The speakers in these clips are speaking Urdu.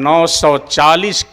940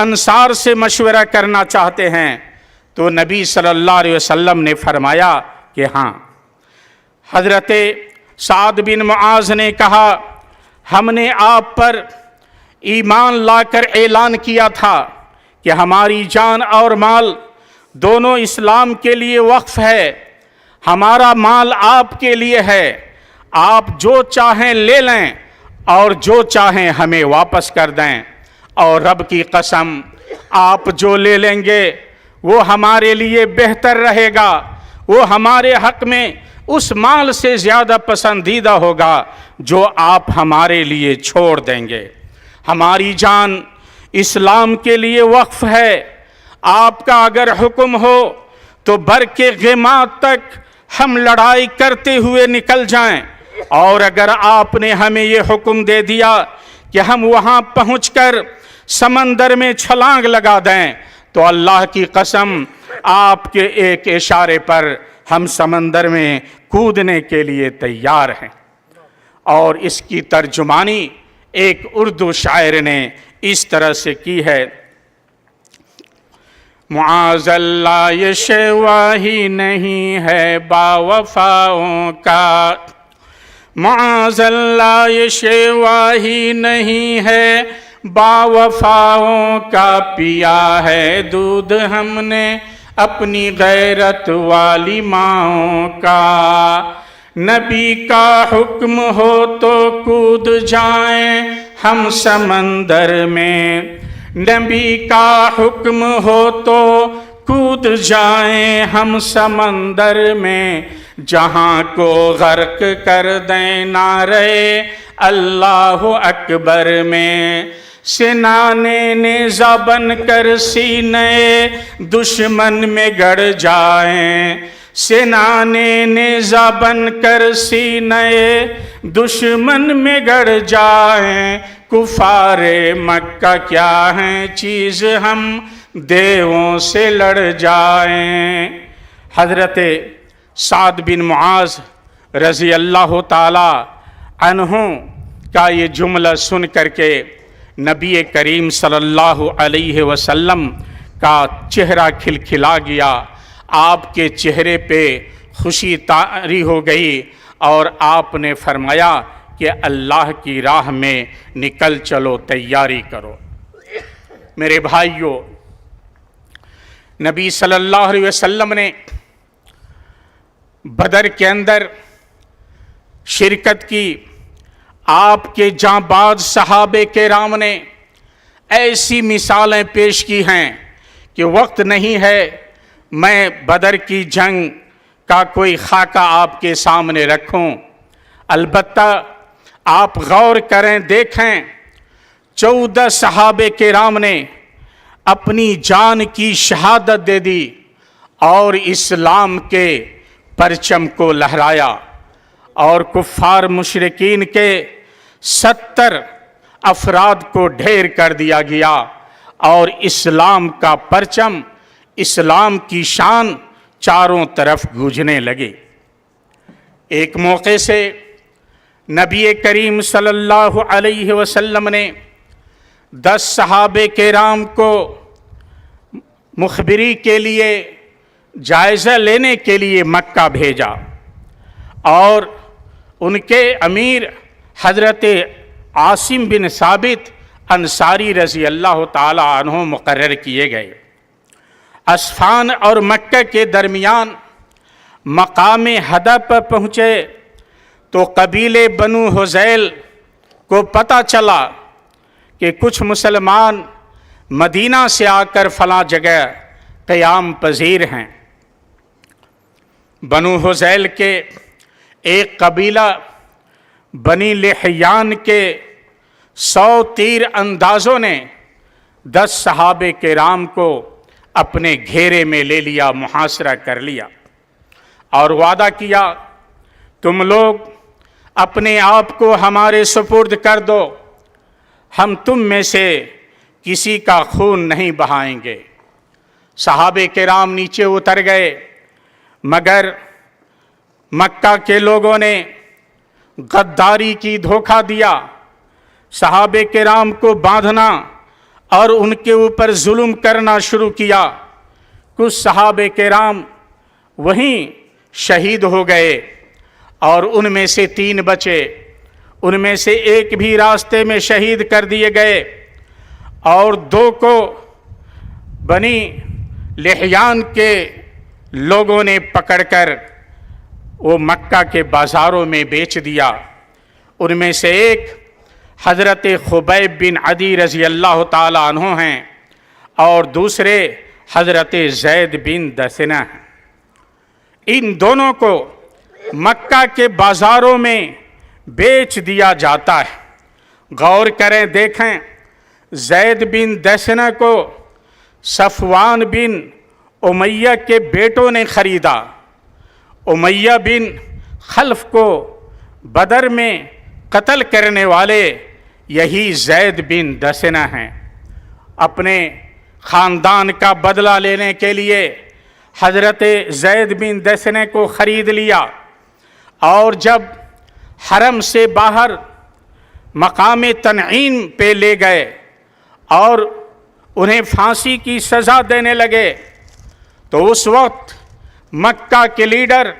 انصار سے مشورہ کرنا چاہتے ہیں؟ تو نبی صلی اللہ علیہ وسلم نے فرمایا کہ ہاں۔ حضرت سعد بن معاذ نے کہا ہم نے آپ پر ایمان لا کر اعلان کیا تھا کہ ہماری جان اور مال دونوں اسلام کے لیے وقف ہے، ہمارا مال آپ کے لیے ہے، آپ جو چاہیں لے لیں اور جو چاہیں ہمیں واپس کر دیں، اور رب کی قسم آپ جو لے لیں گے وہ ہمارے لیے بہتر رہے گا، وہ ہمارے حق میں اس مال سے زیادہ پسندیدہ ہوگا جو آپ ہمارے لیے چھوڑ دیں گے۔ ہماری جان اسلام کے لیے وقف ہے، آپ کا اگر حکم ہو تو برق غیمات تک ہم لڑائی کرتے ہوئے نکل جائیں، اور اگر آپ نے ہمیں یہ حکم دے دیا کہ ہم وہاں پہنچ کر سمندر میں چھلانگ لگا دیں تو اللہ کی قسم آپ کے ایک اشارے پر ہم سمندر میں کودنے کے لیے تیار ہیں۔ اور اس کی ترجمانی ایک اردو شاعر نے اس طرح سے کی ہے: معاذ اللہ یہ شیوا ہی نہیں ہے با وفاؤں کا، معاذ اللہ یہ شیوا ہی نہیں ہے با وفاؤں کا، پیا ہے دودھ ہم نے اپنی غیرت والی ماؤں کا، نبی کا حکم ہو تو کود جائیں ہم سمندر میں، نبی کا حکم ہو تو کود جائیں ہم سمندر میں، جہاں کو غرق کر دیں نعرے اللہ اکبر میں، سنانے نیزہ بن کر سینے دشمن میں گڑ جائیں، سنانے نیزہ بن کر سینے دشمن میں گڑ جائیں، کفار مکہ کیا ہیں چیز ہم دیووں سے لڑ جائیں۔ حضرت سعد بن معاذ رضی اللہ تعالی عنہ کا یہ جملہ سن کر کے نبی کریم صلی اللہ علیہ وسلم کا چہرہ کھلکھلا گیا، آپ کے چہرے پہ خوشی طاری ہو گئی، اور آپ نے فرمایا کہ اللہ کی راہ میں نکل چلو، تیاری کرو۔ میرے بھائیو، نبی صلی اللہ علیہ وسلم نے بدر کے اندر شرکت کی، آپ کے جاں صحابہ کرام نے ایسی مثالیں پیش کی ہیں کہ وقت نہیں ہے میں بدر کی جنگ کا کوئی خاکہ آپ کے سامنے رکھوں، البتہ آپ غور کریں، دیکھیں 14 صحابہ کرام نے اپنی جان کی شہادت دے دی اور اسلام کے پرچم کو لہرایا، اور کفار مشرکین کے 70 افراد کو ڈھیر کر دیا گیا، اور اسلام کا پرچم، اسلام کی شان چاروں طرف گونجنے لگے۔ ایک موقع سے نبی کریم صلی اللہ علیہ وسلم نے 10 صحابہ کرام کو مخبری کے لیے، جائزہ لینے کے لیے مکہ بھیجا، اور ان کے امیر حضرت عاصم بن ثابت انصاری رضی اللہ تعالی عنہ مقرر کیے گئے۔ اسفان اور مکہ کے درمیان مقام ہدف پر پہنچے تو قبیلے بنو حذیل کو پتہ چلا کہ کچھ مسلمان مدینہ سے آ کر فلاں جگہ قیام پذیر ہیں۔ بنو حذیل کے ایک قبیلہ بنی لحیان کے 100 تیر اندازوں نے 10 صحابہ کرام کو اپنے گھیرے میں لے لیا، محاصرہ کر لیا، اور وعدہ کیا تم لوگ اپنے آپ کو ہمارے سپرد کر دو، ہم تم میں سے کسی کا خون نہیں بہائیں گے۔ صحابہ کرام نیچے اتر گئے، مگر مکہ کے لوگوں نے غداری کی، دھوکہ دیا، صحابہ کرام کو باندھنا اور ان کے اوپر ظلم کرنا شروع کیا۔ کچھ صحابہ کرام وہیں شہید ہو گئے اور ان میں سے 3 بچے، ان میں سے ایک بھی راستے میں شہید کر دیے گئے، اور 2 کو بنی لحیان کے لوگوں نے پکڑ کر وہ مکہ کے بازاروں میں بیچ دیا۔ ان میں سے ایک حضرت خبیب بن عدی رضی اللہ تعالی عنہ ہیں اور دوسرے حضرت زید بن دثنہ ہیں۔ ان دونوں کو مکہ کے بازاروں میں بیچ دیا جاتا ہے۔ غور کریں، دیکھیں، زید بن دثنہ کو صفوان بن امیہ کے بیٹوں نے خریدا۔ امیہ بن خلف کو بدر میں قتل کرنے والے یہی زید بن دثنہ ہیں۔ اپنے خاندان کا بدلہ لینے کے لیے حضرت زید بن دثنہ کو خرید لیا، اور جب حرم سے باہر مقام تنعیم پہ لے گئے اور انہیں پھانسی کی سزا دینے لگے، تو اس وقت مکہ کے لیڈر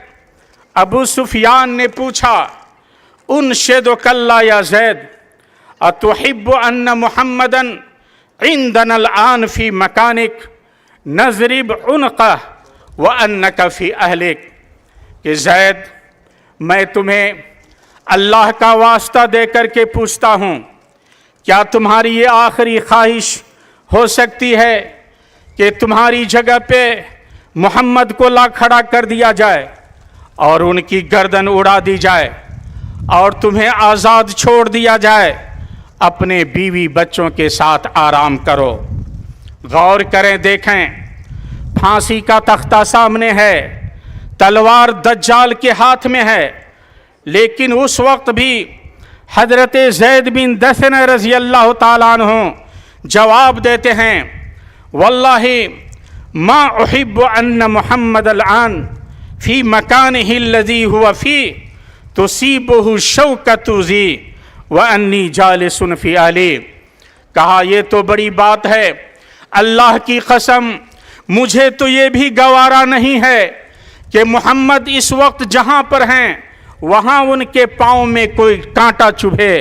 ابو سفیان نے پوچھا، انشدک اللہ یا زید اتحب ان محمدا عندنا الآن فی مکانک نضرب عنقہ وانک فی اہلک، کہ زید، میں تمہیں اللہ کا واسطہ دے کر کے پوچھتا ہوں، کیا تمہاری یہ آخری خواہش ہو سکتی ہے کہ تمہاری جگہ پہ محمد کو لا کھڑا کر دیا جائے اور ان کی گردن اڑا دی جائے اور تمہیں آزاد چھوڑ دیا جائے؟ اپنے بیوی بچوں کے ساتھ آرام کرو۔ غور کریں، دیکھیں، پھانسی کا تختہ سامنے ہے، تلوار دجال کے ہاتھ میں ہے، لیکن اس وقت بھی حضرت زید بن دثنہ رضی اللہ تعالیٰ عنہ جواب دیتے ہیں، واللہ ما احب ان محمد الآن فی مکانہ الذی هو فی تصیبہ شوکۃ ذی وانی جالس فی اہلی۔ کہا، یہ تو بڑی بات ہے، اللہ کی قسم مجھے تو یہ بھی گوارا نہیں ہے کہ محمد اس وقت جہاں پر ہیں وہاں ان کے پاؤں میں کوئی کانٹا چبھے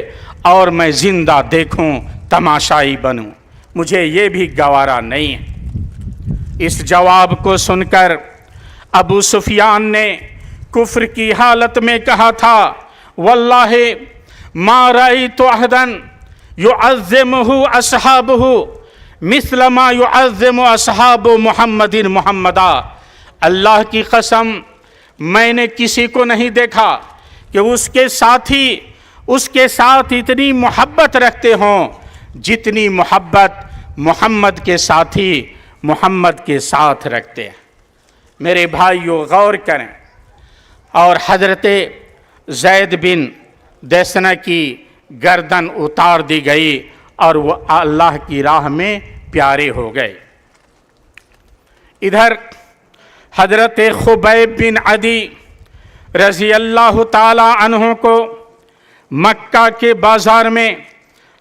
اور میں زندہ دیکھوں، تماشائی بنوں، مجھے یہ بھی گوارا نہیں ہے۔ اس جواب کو سن کر ابو سفیان نے کفر کی حالت میں کہا تھا، واللہ ما رأیت احدا یعظمہ اصحابہ مثل ما یعظم اصحاب محمد محمدا۔ اللہ کی قسم میں نے کسی کو نہیں دیکھا کہ اس کے ساتھی اس کے ساتھ اتنی محبت رکھتے ہوں جتنی محبت محمد کے ساتھی محمد کے ساتھ رکھتے ہیں۔ میرے بھائیو، غور کریں، اور حضرت زید بن دثنہ کی گردن اتار دی گئی اور وہ اللہ کی راہ میں پیارے ہو گئے۔ ادھر حضرت خبیب بن عدی رضی اللہ تعالی عنہ کو مکہ کے بازار میں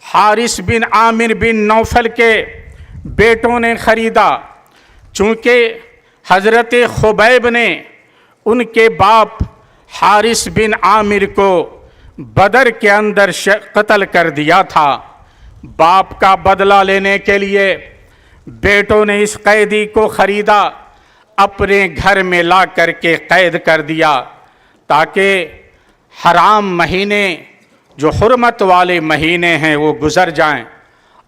حارث بن عامر بن نوفل کے بیٹوں نے خریدا۔ چونکہ حضرت خبیب نے ان کے باپ حارث بن عامر کو بدر کے اندر قتل کر دیا تھا، باپ کا بدلہ لینے کے لیے بیٹوں نے اس قیدی کو خریدا، اپنے گھر میں لا کر کے قید کر دیا تاکہ حرام مہینے جو حرمت والے مہینے ہیں وہ گزر جائیں،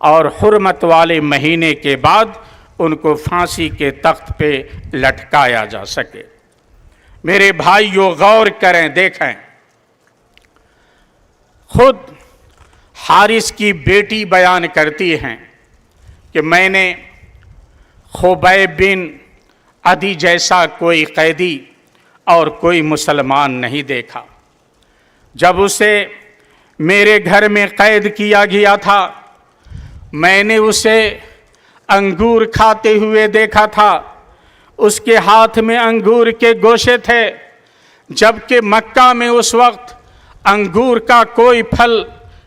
اور حرمت والے مہینے کے بعد ان کو پھانسی کے تخت پہ لٹکایا جا سکے۔ میرے بھائیو، غور کریں، دیکھیں، خود حارث کی بیٹی بیان کرتی ہیں کہ میں نے خبیب بن عدی جیسا کوئی قیدی اور کوئی مسلمان نہیں دیکھا۔ جب اسے میرے گھر میں قید کیا گیا تھا، میں نے اسے انگور کھاتے ہوئے دیکھا تھا، اس کے ہاتھ میں انگور کے گوشے تھے، جبکہ مکہ میں اس وقت انگور کا کوئی پھل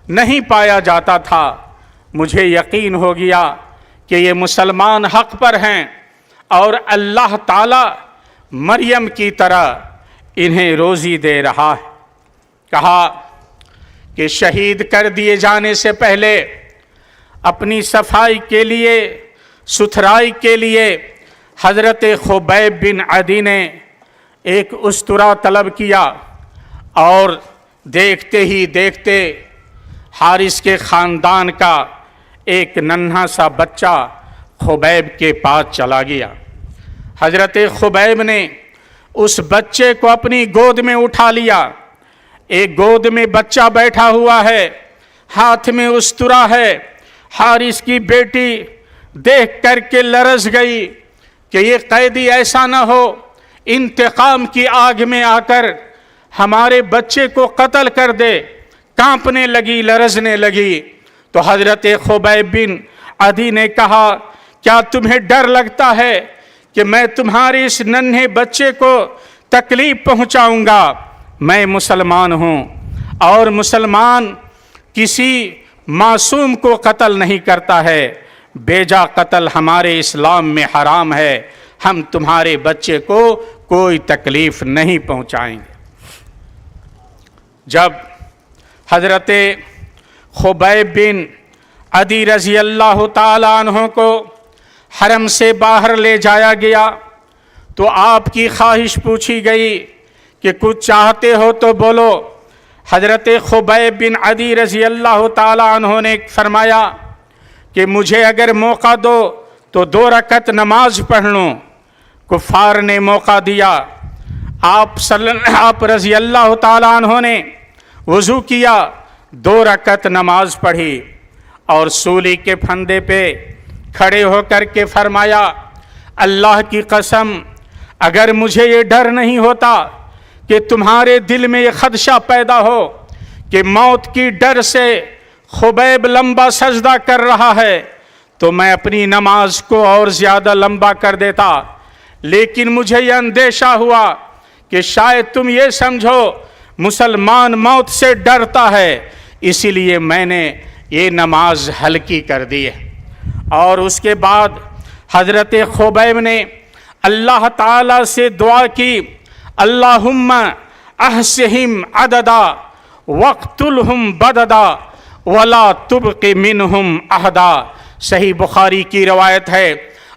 نہیں پایا جاتا تھا۔ مجھے یقین ہو گیا کہ یہ مسلمان حق پر ہیں اور اللہ تعالیٰ مریم کی طرح انہیں روزی دے رہا ہے۔ کہا کہ شہید کر دیے جانے سے پہلے اپنی صفائی کے لیے، ستھرائی کے لیے حضرت خبیب بن عدی نے ایک استرا طلب کیا، اور دیکھتے ہی دیکھتے حارث کے خاندان کا ایک ننھا سا بچہ خبیب کے پاس چلا گیا۔ حضرت خبیب نے اس بچے کو اپنی گود میں اٹھا لیا۔ ایک گود میں بچہ بیٹھا ہوا ہے، ہاتھ میں استرا ہے۔ حارث کی بیٹی دیکھ کر کے لرز گئی کہ یہ قیدی ایسا نہ ہو انتقام کی آگ میں آ کر ہمارے بچے کو قتل کر دے۔ کانپنے لگی، لرزنے لگی۔ تو حضرت خبیب بن عدی نے کہا، کیا تمہیں ڈر لگتا ہے کہ میں تمہارے اس ننھے بچے کو تکلیف پہنچاؤں گا؟ میں مسلمان ہوں، اور مسلمان کسی معصوم کو قتل نہیں کرتا ہے۔ بیجا قتل ہمارے اسلام میں حرام ہے۔ ہم تمہارے بچے کو کوئی تکلیف نہیں پہنچائیں گے۔ جب حضرت خبیب بن عدی رضی اللہ تعالیٰ عنہ کو حرم سے باہر لے جایا گیا تو آپ کی خواہش پوچھی گئی کہ کچھ چاہتے ہو تو بولو۔ حضرت خبیب بن عدی رضی اللہ تعالیٰ عنہ نے فرمایا کہ مجھے اگر موقع دو تو 2 رکعت نماز پڑھ لوں۔ کفار نے موقع دیا، آپ رضی اللہ تعالیٰ عنہ نے وضو کیا، 2 رکعت نماز پڑھی، اور سولی کے پھندے پہ کھڑے ہو کر کے فرمایا، اللہ کی قسم اگر مجھے یہ ڈر نہیں ہوتا کہ تمہارے دل میں یہ خدشہ پیدا ہو کہ موت کی ڈر سے خبیب لمبا سجدہ کر رہا ہے، تو میں اپنی نماز کو اور زیادہ لمبا کر دیتا۔ لیکن مجھے یہ اندیشہ ہوا کہ شاید تم یہ سمجھو مسلمان موت سے ڈرتا ہے، اسی لیے میں نے یہ نماز ہلکی کر دی ہے۔ اور اس کے بعد حضرت خبیب نے اللہ تعالیٰ سے دعا کی، اللہم احصہم عددا واقتلہم بددا ولا تبق منہم احدا۔ صحیح بخاری کی روایت ہے،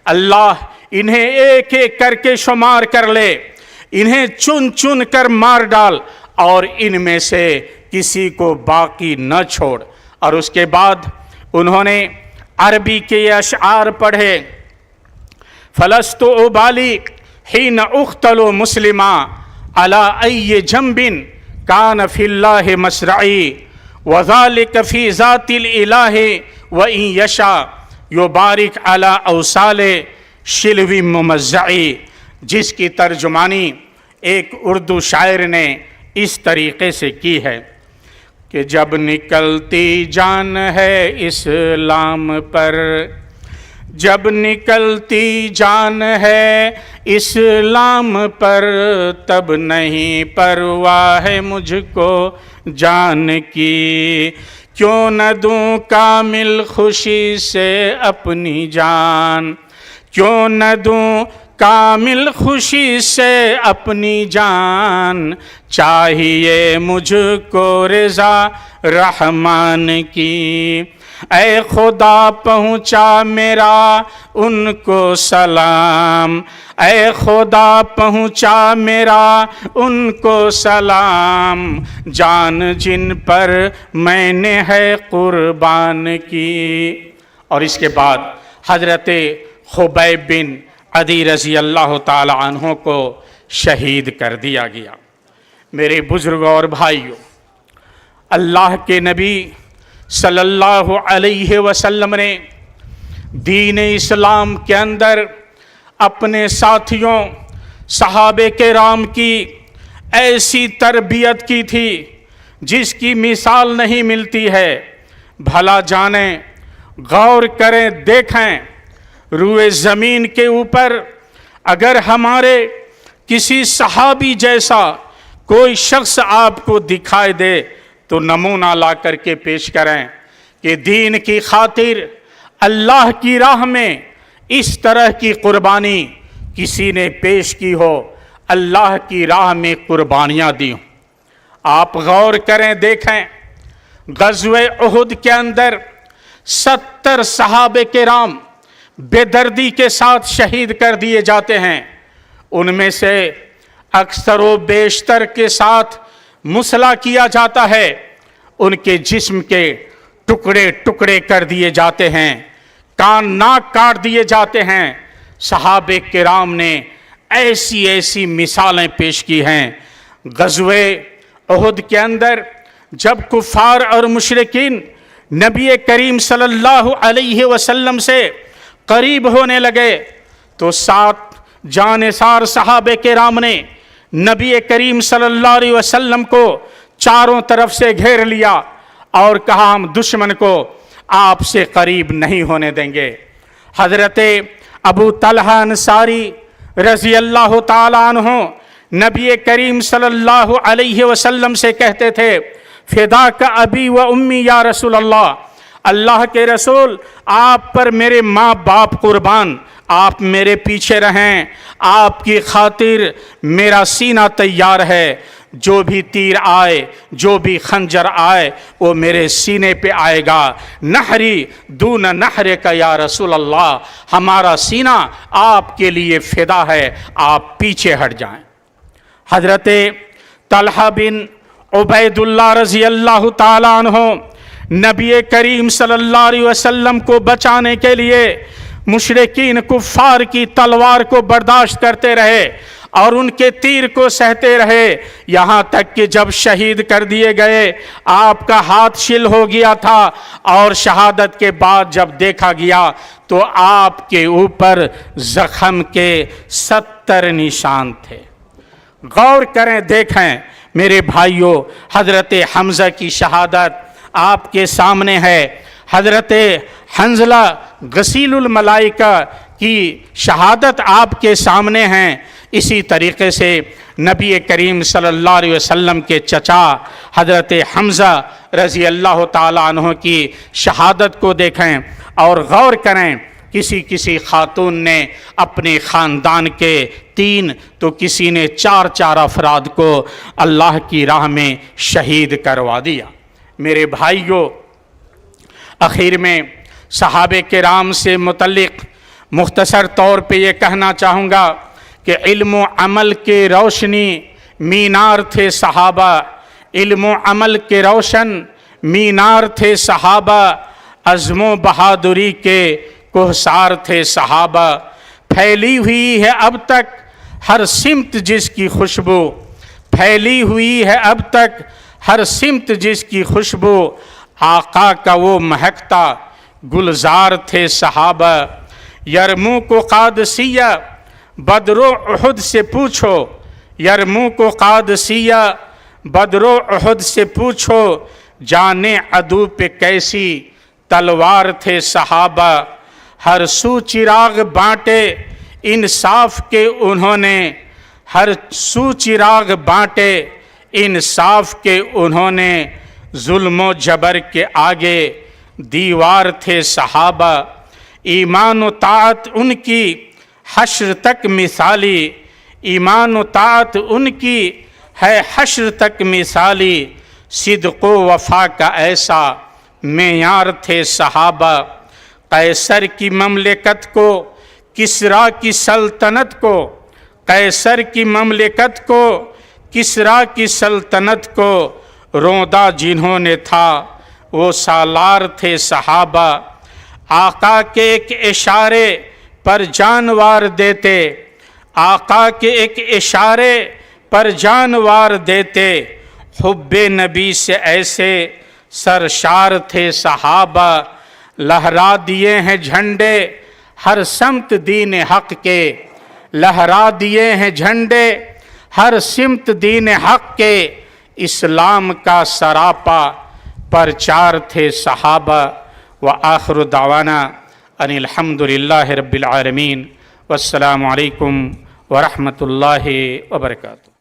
اللہ انہیں ایک ایک کر کے شمار کر لے، انہیں چن چن کر مار ڈال، اور ان میں سے کسی کو باقی نہ چھوڑ۔ اور اس کے بعد انہوں نے عربی کے اشعار پڑھے، فلست ابالی حین اقتل مسلما علی ای جنب کان فی اللہ مصرعی وذالک فی ذات الالہ وان یشا یبارک علی اوصال شلو ممزعی، جس کی ترجمانی ایک اردو شاعر نے اس طریقے سے کی ہے کہ جب نکلتی جان ہے اسلام پر، جب نکلتی جان ہے اسلام پر، تب نہیں پرواہ ہے مجھ کو جان کی، کیوں نہ دوں کامل خوشی سے اپنی جان، کیوں نہ دوں کامل خوشی سے اپنی جان، چاہیے مجھ کو رضا رحمان کی، اے خدا پہنچا میرا ان کو سلام، اے خدا پہنچا میرا ان کو سلام، جان جن پر میں نے ہے قربان کی۔ اور اس کے بعد حضرت خبیب بن عدی رضی اللہ تعالی عنہ کو شہید کر دیا گیا۔ میرے بزرگوں اور بھائیوں، اللہ کے نبی صلی اللہ علیہ وسلم نے دین اسلام کے اندر اپنے ساتھیوں صحابہ کرام کی ایسی تربیت کی تھی جس کی مثال نہیں ملتی ہے۔ بھلا جانیں، غور کریں، دیکھیں، روئے زمین کے اوپر اگر ہمارے کسی صحابی جیسا کوئی شخص آپ کو دکھائی دے تو نمونہ لا کر کے پیش کریں کہ دین کی خاطر اللہ کی راہ میں اس طرح کی قربانی کسی نے پیش کی ہو، اللہ کی راہ میں قربانیاں دی ہوں۔ آپ غور کریں، دیکھیں، غزوہ احد کے اندر 70 صحابہ کرام بے دردی کے ساتھ شہید کر دیے جاتے ہیں۔ ان میں سے اکثر و بیشتر کے ساتھ مسلح کیا جاتا ہے، ان کے جسم کے ٹکڑے ٹکڑے کر دیے جاتے ہیں، کان ناک کاٹ دیے جاتے ہیں۔ صحابہ کرام نے ایسی ایسی مثالیں پیش کی ہیں۔ غزوہ احد کے اندر جب کفار اور مشرکین نبی کریم صلی اللہ علیہ وسلم سے قریب ہونے لگے تو 7 جانثار صحابہ کرام نے نبی کریم صلی اللہ علیہ وسلم کو چاروں طرف سے گھیر لیا اور کہا ہم دشمن کو آپ سے قریب نہیں ہونے دیں گے۔ حضرت ابو طلحہ انصاری رضی اللہ تعالیٰ عنہ نبی کریم صلی اللہ علیہ وسلم سے کہتے تھے فداک ابی و امی یا رسول اللہ، اللہ کے رسول آپ پر میرے ماں باپ قربان، آپ میرے پیچھے رہیں، آپ کی خاطر میرا سینہ تیار ہے، جو بھی تیر آئے، جو بھی خنجر آئے وہ میرے سینے پہ آئے گا۔ نحری دون نحرک یا رسول اللہ، ہمارا سینہ آپ کے لیے فدا ہے، آپ پیچھے ہٹ جائیں۔ حضرت طلحہ بن عبید اللہ رضی اللہ تعالیٰ عنہ نبی کریم صلی اللہ علیہ وسلم کو بچانے کے لیے مشرکین کفار کی تلوار کو برداشت کرتے رہے اور ان کے تیر کو سہتے رہے، یہاں تک کہ جب شہید کر دیے گئے آپ کا ہاتھ شل ہو گیا تھا اور شہادت کے بعد جب دیکھا گیا تو آپ کے اوپر زخم کے 70 نشان تھے۔ غور کریں، دیکھیں میرے بھائیوں، حضرت حمزہ کی شہادت آپ کے سامنے ہے، حضرت حنظلہ غسیل الملائکہ کی شہادت آپ کے سامنے ہیں۔ اسی طریقے سے نبی کریم صلی اللہ علیہ وسلم کے چچا حضرت حمزہ رضی اللہ تعالیٰ عنہ کی شہادت کو دیکھیں اور غور کریں، کسی خاتون نے اپنے خاندان کے 3 تو کسی نے 4 افراد کو اللہ کی راہ میں شہید کروا دیا۔ میرے بھائیوں، آخر میں صحابہ کرام سے متعلق مختصر طور پہ یہ کہنا چاہوں گا کہ علم و عمل کے روشنی مینار تھے صحابہ، علم و عمل کے روشن مینار تھے صحابہ، عزم و بہادری کے کوہسار تھے صحابہ، پھیلی ہوئی ہے اب تک ہر سمت جس کی خوشبو، پھیلی ہوئی ہے اب تک ہر سمت جس کی خوشبو، آقا کا وہ مہکتا گلزار تھے صحابہ۔ یرموک و قادسیہ بدر و احد سے پوچھو، یرموک و قادسیہ بدر و احد سے پوچھو، جانے عدو پہ کیسی تلوار تھے صحابہ۔ ہر سو چراغ بانٹے انصاف کے انہوں نے، ہر سو چراغ بانٹے انصاف کے انہوں نے، ظلم و جبر کے آگے دیوار تھے صحابہ۔ ایمان و طاعت ان کی حشر تک مثالی، ایمان و طاعت ان کی ہے حشر تک مثالی، صدق و وفا کا ایسا معیار تھے صحابہ۔ قیصر کی مملکت کو، کسریٰ کی سلطنت کو، قیصر کی مملکت کو، کسریٰ کی سلطنت کو روندا جنہوں نے تھا وہ سالار تھے صحابہ۔ آقا کے ایک اشارے پر جانوار دیتے، آقا کے ایک اشارے پر جانوار دیتے، حب نبی سے ایسے سرشار تھے صحابہ۔ لہرا دیے ہیں جھنڈے ہر سمت دین حق کے، لہرا دیے ہیں جھنڈے ہر سمت دین حق کے، اسلام کا سراپا پرچار تھے صحابہ۔ وآخر دعوانا ان الحمد للہ رب العالمین، والسلام علیکم ورحمۃ اللہ وبرکاتہ۔